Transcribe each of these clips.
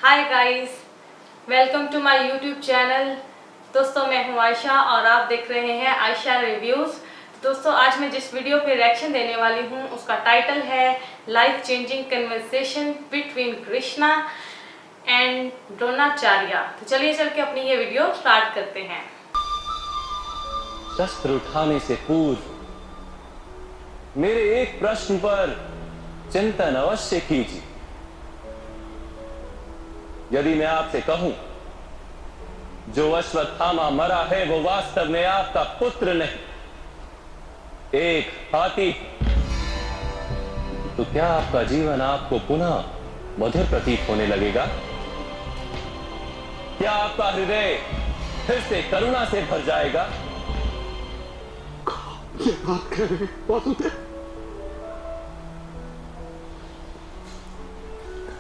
Hi guys, welcome to my YouTube channel. दोस्तों मैं हूं आयशा और आप देख रहे हैं आयशा रिव्यूज़। दोस्तों आज मैं जिस वीडियो पे रिएक्शन देने वाली हूं उसका टाइटल है life changing conversation between Krishna and Dronacharya. तो चलिए चल के अपनी ये वीडियो स्टार्ट करते हैं। शस्त्र उठाने से पूर्व मेरे एक प्रश्न पर चिंतन अवश्य कीजिए। यदि मैं आपसे कहूं जो अश्वत्थामा मरा है वो वास्तव में आपका पुत्र नहीं, एक हाथी, तो क्या आपका जीवन आपको पुनः मधुर प्रतीत होने लगेगा? क्या आपका हृदय फिर से करुणा से भर जाएगा? ये बात कह रहे वासुदेव,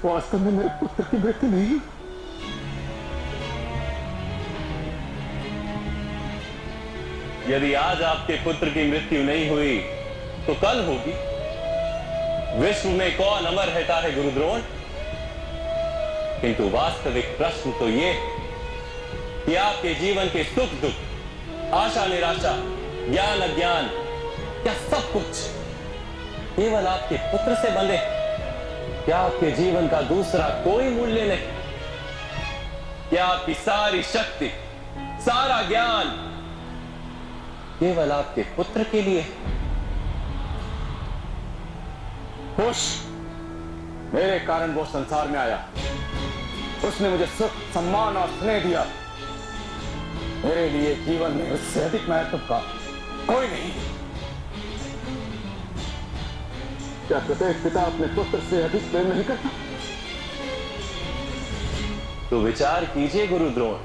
वास्तव में मेरे पुत्र की मृत्यु नहीं। यदि आज आपके पुत्र की मृत्यु नहीं हुई तो कल होगी। विश्व में कौन अमर रहता है गुरुद्रोण? किंतु वास्तविक प्रश्न तो ये कि आपके जीवन के सुख दुख, आशा निराशा, ज्ञान अज्ञान, क्या सब कुछ केवल आपके पुत्र से बंधे? क्या आपके जीवन का दूसरा कोई मूल्य नहीं? क्या आपकी सारी शक्ति, सारा ज्ञान केवल आपके पुत्र के लिए? खुश, मेरे कारण वो संसार में आया। उसने मुझे सुख, सम्मान और स्नेह दिया। मेरे लिए जीवन में उससे अधिक महत्व का कोई नहीं। क्या प्रत्येक पिता अपने पुत्र से अधिक प्रेम नहीं करता? तो विचार कीजिए गुरुद्रोण,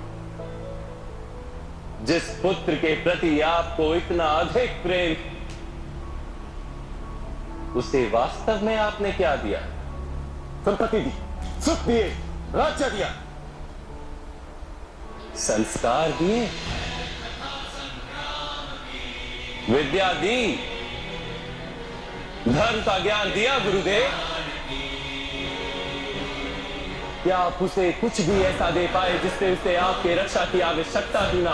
जिस पुत्र के प्रति आपको इतना अधिक प्रेम, उसे वास्तव में आपने क्या दिया? संपत्ति दी, सुख दिए, राज्य दिया, संस्कार दिए, विद्या दी, धर्म का ज्ञान दिया गुरुदेव। क्या आप उसे कुछ भी ऐसा दे पाए जिससे उसे आपके रक्षा की आवश्यकता ही ना?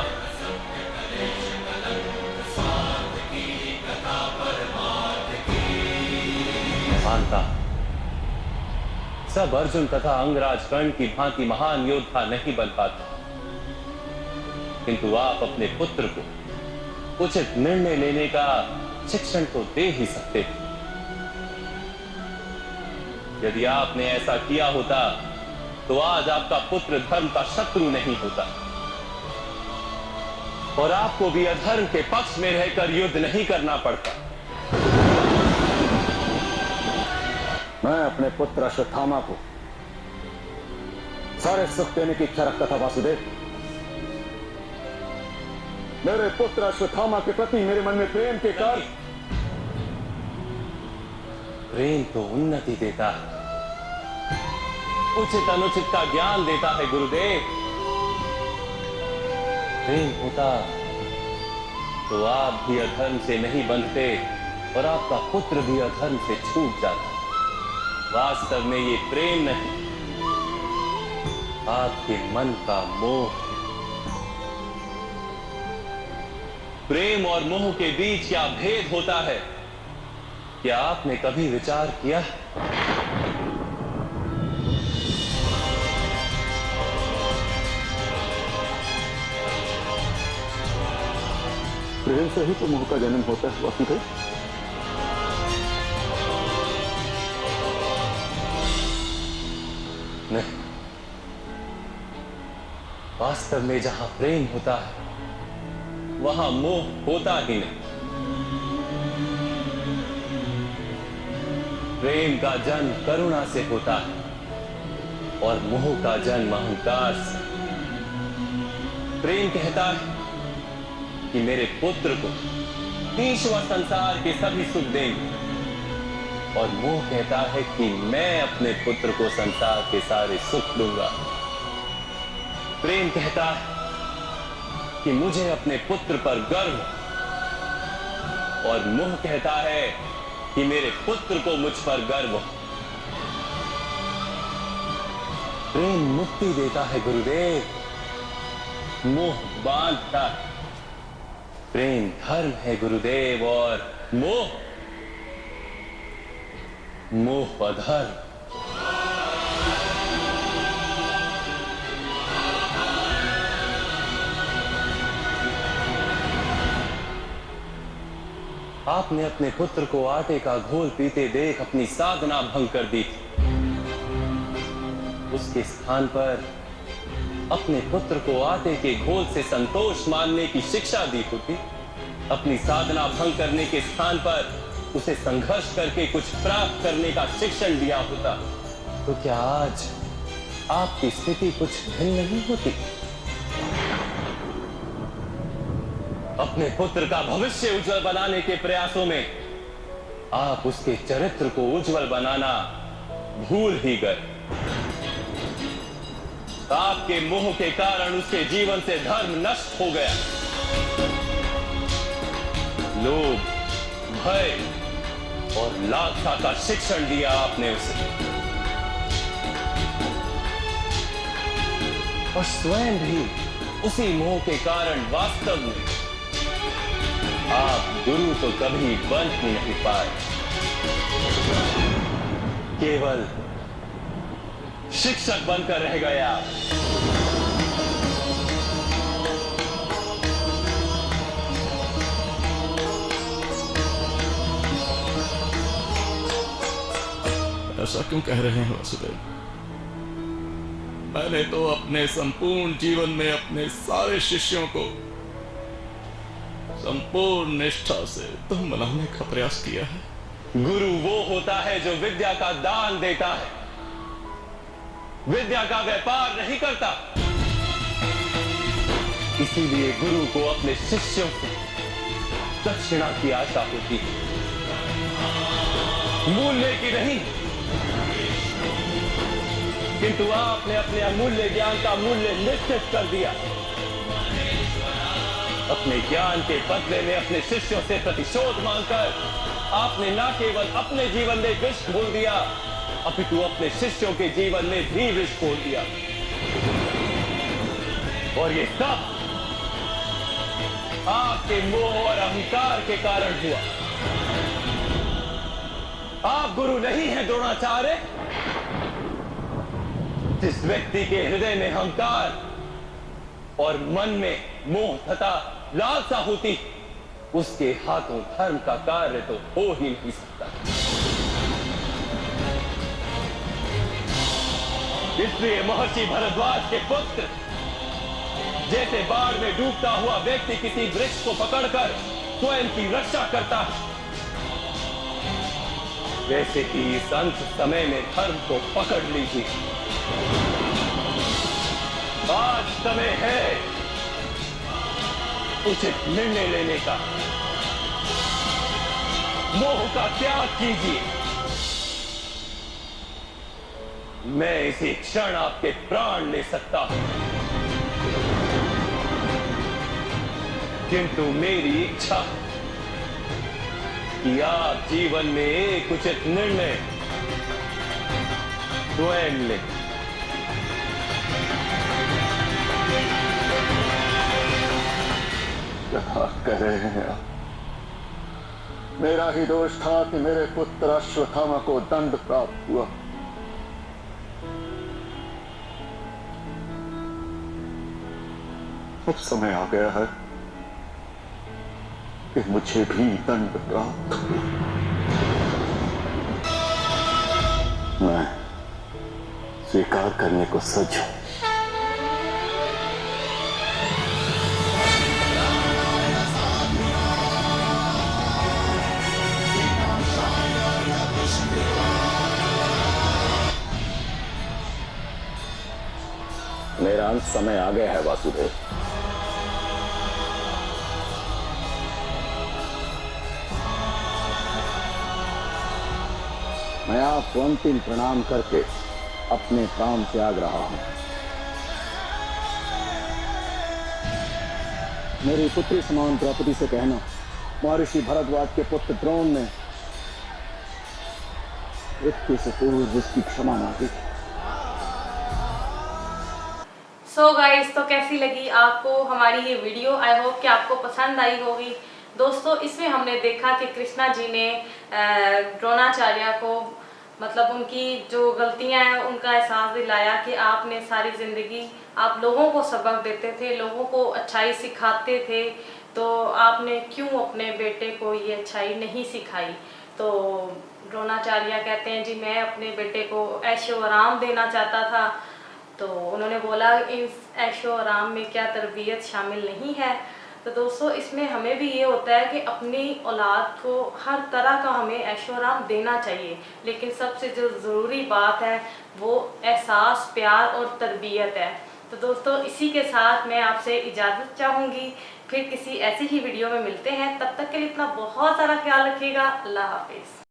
मानता सब अर्जुन तथा अंगराज कर्ण की भांति महान योद्धा नहीं बन पाते, किंतु आप अपने पुत्र को उचित निर्णय लेने का शिक्षण तो दे ही सकते थे। यदि आपने ऐसा किया होता तो आज आपका पुत्र धर्म का शत्रु नहीं होता और आपको भी अधर्म के पक्ष में रहकर युद्ध नहीं करना पड़ता। मैं अपने पुत्र अश्वत्थामा को सारे सुख देने की इच्छा रखता था वासुदेव। मेरे पुत्र अश्वत्थामा के प्रति मेरे मन में प्रेम के कारण प्रेम तो उन्नति देता है, उचित अनुचित का ज्ञान देता है गुरुदेव। प्रेम होता तो आप भी अधर्म से नहीं बंधते और आपका पुत्र भी अधर्म से छूट जाता। वास्तव में ये प्रेम नहीं, आपके मन का मोह है। प्रेम और मोह के बीच क्या भेद होता है, क्या आपने कभी विचार किया? प्रेम से ही तो मोह का जन्म होता है वासुदेव। नहीं, वास्तव में जहां प्रेम होता है वहां मोह होता ही नहीं। प्रेम का जन्म करुणा से होता है और मोह का जन्म अहंकार से। प्रेम कहता है कि मेरे पुत्र को ईश्वर संसार के सभी सुख देंगे और मोह कहता है कि मैं अपने पुत्र को संसार के सारे सुख दूंगा। प्रेम कहता है कि मुझे अपने पुत्र पर गर्व और मोह कहता है कि मेरे पुत्र को मुझ पर गर्व हो। प्रेम मुक्ति देता है गुरुदेव, मोह बांधता है। प्रेम धर्म है गुरुदेव, और मोह अधर्म। आपने अपने पुत्र को आटे का घोल पीते देख अपनी साधना भंग कर दी थी। उसके स्थान पर अपने पुत्र को आटे के घोल से संतोष मानने की शिक्षा दी होती। अपनी साधना भंग करने के स्थान पर उसे संघर्ष करके कुछ प्राप्त करने का शिक्षण दिया होता, तो क्या आज आपकी स्थिति कुछ भिन्न नहीं होती? अपने पुत्र का भविष्य उज्जवल बनाने के प्रयासों में आप उसके चरित्र को उज्जवल बनाना भूल ही गए। आपके मोह के कारण उसके जीवन से धर्म नष्ट हो गया। लोभ, भय और लालसा का शिक्षण दिया आपने उसे, और स्वयं भी उसी मोह के कारण वास्तव में आप गुरु तो कभी बन ही नहीं पाए। केवल शिक्षक बनकर रह गए आप। ऐसा क्यों कह रहे हैं वासुदेव? मैंने तो अपने संपूर्ण जीवन में अपने सारे शिष्यों को संपूर्ण निष्ठा से तुम बनाने का प्रयास किया है। गुरु वो होता है जो विद्या का दान देता है, विद्या का व्यापार नहीं करता। इसीलिए गुरु को अपने शिष्यों से दक्षिणा की आशा होती है, मूल्य की नहीं। किंतु आपने अपने अमूल्य ज्ञान का मूल्य निश्चित कर दिया। अपने ज्ञान के बदले में अपने शिष्यों से प्रतिशोध मांगकर आपने न केवल अपने जीवन में विष घोल दिया, अपितु अपने शिष्यों के जीवन में भी विष घोल दिया। और ये सब आपके मोह और अहंकार के कारण हुआ। आप गुरु नहीं हैं द्रोणाचार्य। जिस व्यक्ति के हृदय में अहंकार और मन में मोह तथा लालसा होती, उसके हाथों धर्म का कार्य तो हो ही नहीं सकता। इसलिए महर्षि भरद्वाज के पुत्र जैसे बाढ़ में डूबता हुआ व्यक्ति किसी वृक्ष को पकड़कर स्वयं की रक्षा करता है, वैसे ही इस अंत समय में धर्म को पकड़ लीजिए। आज समय है उचित निर्णय लेने का। मोह का त्याग कीजिए। मैं इसी क्षण आपके प्राण ले सकता हूं, किंतु मेरी इच्छा कि आप जीवन में एक उचित निर्णय स्वयं लें। क्या कह रहे हैं आप? मेरा ही दोष था कि मेरे पुत्र अश्वत्थामा को दंड प्राप्त हुआ। अब समय आ गया है कि मुझे भी दंड प्राप्त हो। मैं स्वीकार करने को सज्ज हूं। मेरा अंत समय आ गया है वासुदेव। मैं आपको अंतिम प्रणाम करके अपने प्राण त्याग रहा हूं। मेरी पुत्री समान द्रौपदी से कहना, महर्षि भरद्वाज के पुत्र द्रोण ने मृत्यु से पूर्व उसकी क्षमा मांगी। सो गाइस, तो कैसी लगी आपको हमारी ये वीडियो? आई होप कि आपको पसंद आई होगी। दोस्तों, इसमें हमने देखा कि कृष्णा जी ने द्रोणाचार्य को मतलब उनकी जो गलतियां हैं उनका एहसास दिलाया कि आपने सारी ज़िंदगी आप लोगों को सबक देते थे, लोगों को अच्छाई सिखाते थे, तो आपने क्यों अपने बेटे को ये अच्छाई नहीं सिखाई। तो द्रोणाचार्य कहते हैं जी मैं अपने बेटे को ऐशो आराम देना चाहता था। तो उन्होंने बोला इस ऐशो आराम में क्या तरबियत शामिल नहीं है। तो दोस्तों, इसमें हमें भी ये होता है कि अपनी औलाद को हर तरह का हमें ऐशो आराम देना चाहिए, लेकिन सबसे जो ज़रूरी बात है वो एहसास, प्यार और तरबियत है। तो दोस्तों, इसी के साथ मैं आपसे इजाज़त चाहूँगी। फिर किसी ऐसी ही वीडियो में मिलते हैं। तब तक के लिए अपना बहुत सारा ख्याल रखिएगा। अल्लाह हाफिज़।